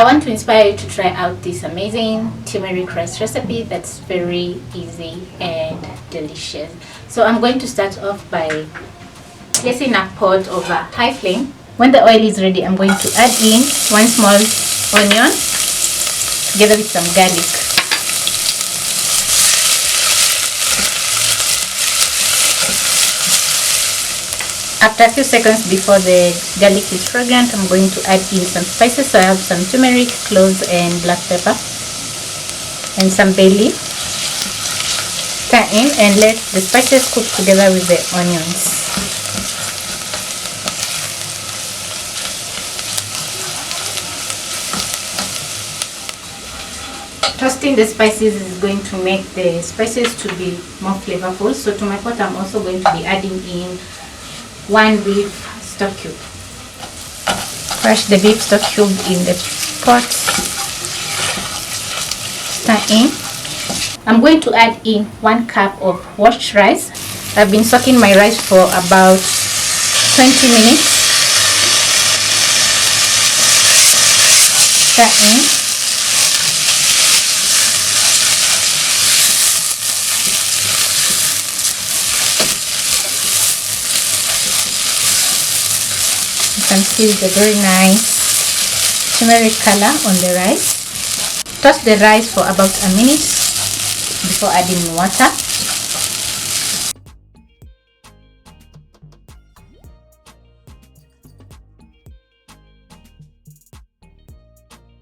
I want to inspire you to try out this amazing turmeric rice recipe that's very easy and delicious. So I'm going to start off by placing a pot over high flame. When the oil is ready, I'm going to add in one small onion together with some garlic. After a few seconds before the garlic is fragrant, I'm going to add in some spices. So I have some turmeric, cloves and black pepper and some bay leaf. Stir in and let the spices cook together with the onions. Toasting the spices is going to make the spices to be more flavorful. So to my pot, I'm also going to be adding in one beef stock cube. Crush the beef stock cube in the pot. Stir in. I'm going to add in 1 cup of washed rice. I've been soaking my rice for about 20 minutes. Stir in. You can see the very nice turmeric color on the rice. Toss the rice for about a minute before adding water.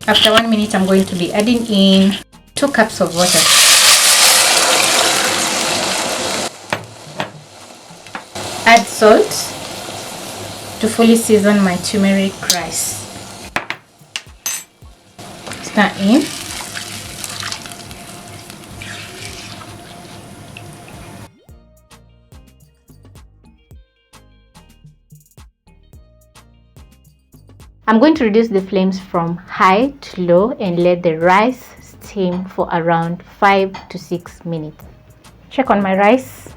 After 1 minute, I'm going to be adding in 2 cups of water. Add salt to fully season my turmeric rice. Stir in. I'm going to reduce the flames from high to low and let the rice steam for around 5 to 6 minutes. Check on my rice.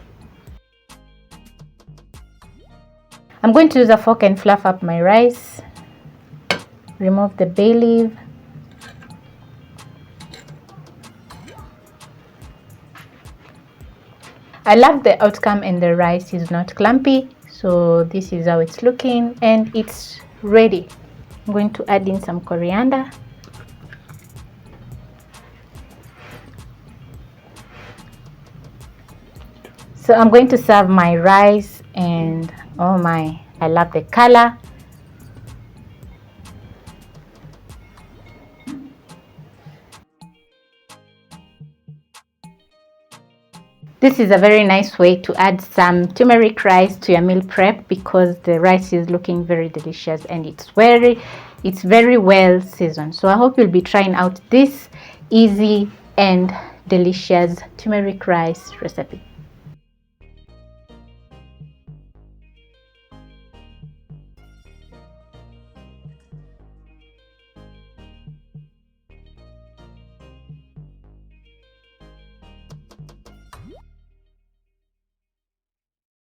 I'm going to use a fork and fluff up my rice. Remove the bay leaf. I love the outcome and the rice is not clumpy. So this is how it's looking and it's ready. I'm going to add in some coriander. So I'm going to serve my rice and oh my, I love the color. This is a very nice way to add some turmeric rice to your meal prep because the rice is looking very delicious and it's very well seasoned. So I hope you'll be trying out this easy and delicious turmeric rice recipe.